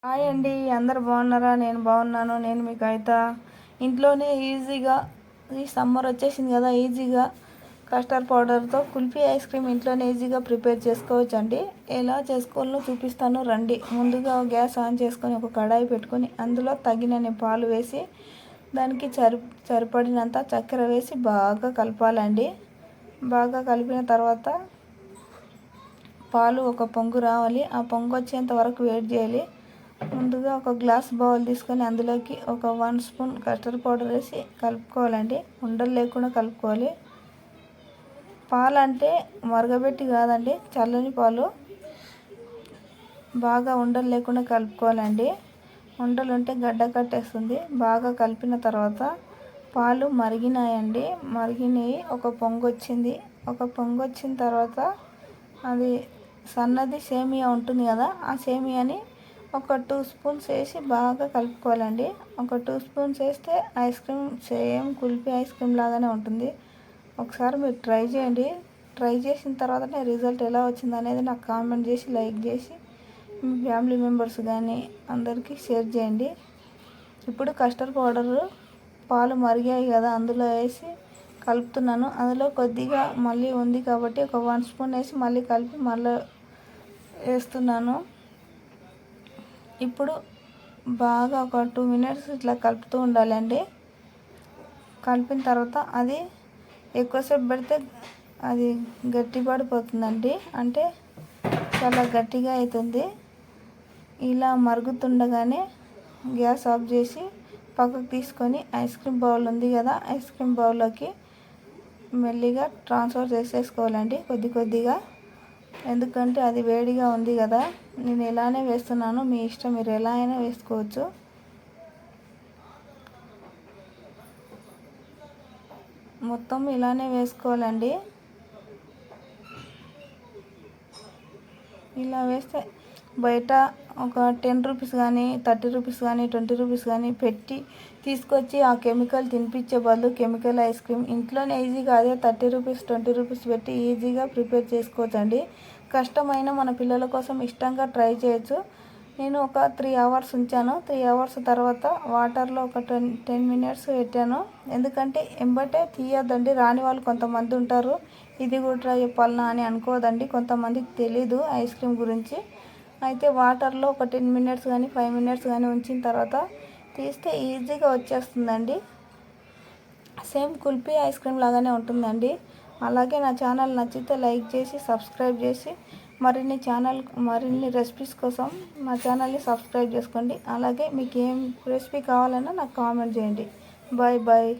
Hi అండి, అందరు బాగున్నారా? నేను బాగున్నాను. నేను మీ కవిత. ఇంట్లోనే ఈజీగా ఈ సమ్మర్ వచ్చేసింది కదా, ఈజీగా కస్టర్డ్ పౌడర్తో కుల్ఫీ ఐస్ క్రీమ్ ఇంట్లోనే ఈజీగా ప్రిపేర్ చేసుకోవచ్చు అండి. ఎలా చేసుకోవాలో చూపిస్తాను రండి. ముందుగా గ్యాస్ ఆన్ చేసుకొని ఒక కడాయి పెట్టుకొని అందులో తగినన్ని పాలు వేసి దానికి సరిపడినంత చక్కెర వేసి బాగా కలపాలండి. బాగా కలిపిన తర్వాత పాలు ఒక పొంగు రావాలి. ఆ పొంగు వచ్చేంత వరకు వెయిట్ చేయాలి. ముందుగా ఒక గ్లాస్ బౌల్ తీసుకొని అందులోకి ఒక 1 స్పూన్ కస్టర్డ్ పౌడర్ వేసి కలుపుకోవాలండి. ఉండలు లేకుండా కలుపుకోవాలి. పాలు అంటే మరగబెట్టి కాదండి, చల్లని పాలు. బాగా ఉండలు లేకుండా కలుపుకోవాలండి. ఉండలు ఉంటే గడ్డ కట్టేస్తుంది. బాగా కలిపిన తర్వాత పాలు మరిగినాయండి. మరిగినాయి, ఒక పొంగు వచ్చింది. ఒక పొంగు వచ్చిన తర్వాత అది సన్నది సేమియా ఉంటుంది కదా, ఆ సేమియాని ఒక 2 స్పూన్స్ వేసి బాగా కలుపుకోవాలండి. ఒక 2 స్పూన్స్ వేస్తే ice cream same kulfi ice cream లాగానే ఉంటుంది. ఒకసారి మీరు ట్రై చేయండి. ట్రై చేసిన తర్వాతనే రిజల్ట్ ఎలా వచ్చింది అనేది నాకు కామెంట్ చేసి, లైక్ చేసి, మీ ఫ్యామిలీ మెంబర్స్ కానీ అందరికీ షేర్ చేయండి. ఇప్పుడు కస్టర్డ్ పౌడరు పాలు మరిగాయి కదా, అందులో వేసి కలుపుతున్నాను. అందులో కొద్దిగా మళ్ళీ ఉంది కాబట్టి ఒక 1 స్పూన్ వేసి మళ్ళీ కలిపి మళ్ళీ వేస్తున్నాను. ఇప్పుడు బాగా ఒక 2 మినిట్స్ ఇట్లా కలుపుతూ ఉండాలండి. కలిపిన తర్వాత అది ఎక్కువసేపు పెడితే అది గట్టి పడిపోతుందండి, అంటే చాలా గట్టిగా అవుతుంది. ఇలా మరుగుతుండగానే గ్యాస్ ఆఫ్ చేసి పక్కకు తీసుకొని ఐస్ క్రీమ్ బౌల్ ఉంది కదా, ఐస్ క్రీమ్ బౌల్లోకి మెల్లిగా ట్రాన్స్ఫర్ చేసేసుకోవాలండి, కొద్ది కొద్దిగా. ఎందుకంటే అది వేడిగా ఉంది కదా. నేను ఇలానే వేస్తున్నాను, మీ ఇష్టం, మీరు ఎలా అయినా వేసుకోవచ్చు. మొత్తం ఇలానే వేసుకోవాలండి. ఇలా వేస్తే బయట ఒక 10 రూపీస్ కానీ, 30 రూపీస్ కానీ, 20 రూపీస్ కానీ పెట్టి తీసుకొచ్చి ఆ కెమికల్ తినిపించే బదులు కెమికల్ ఐస్ క్రీమ్ ఇంట్లోనే ఈజీగా అదే 30 రూపీస్, 20 రూపీస్ పెట్టి ఈజీగా ప్రిపేర్ చేసుకోవచ్చండి. కష్టమైన మన పిల్లల కోసం ఇష్టంగా ట్రై చేయొచ్చు. నేను ఒక 3 అవర్స్ ఉంచాను. 3 అవర్స్ తర్వాత వాటర్లో ఒక 10 మినిట్స్ పెట్టాను. ఎందుకంటే ఎంబటే తీయొద్దండి. రాని వాళ్ళు కొంతమంది ఉంటారు, ఇది కూడా ట్రై చెప్పాలనా అని అనుకోదండి. కొంతమందికి తెలీదు ఐస్ క్రీమ్ గురించి. అయితే వాటర్లో ఒక 10 మినిట్స్ కానీ 5 మినిట్స్ కానీ ఉంచిన తర్వాత తీస్తే ఈజీగా వచ్చేస్తుందండి. సేమ్ కుల్ఫీ ఐస్ క్రీమ్ లాగానే ఉంటుందండి. అలాగే నా ఛానల్ నచ్చితే లైక్ చేసి, సబ్స్క్రైబ్ చేసి, మరిన్ని రెసిపీస్ కోసం మా ఛానల్ని సబ్స్క్రైబ్ చేసుకోండి. అలాగే మీకు ఏం రెసిపీ కావాలన్నా నాకు కామెంట్ చేయండి. Bye bye.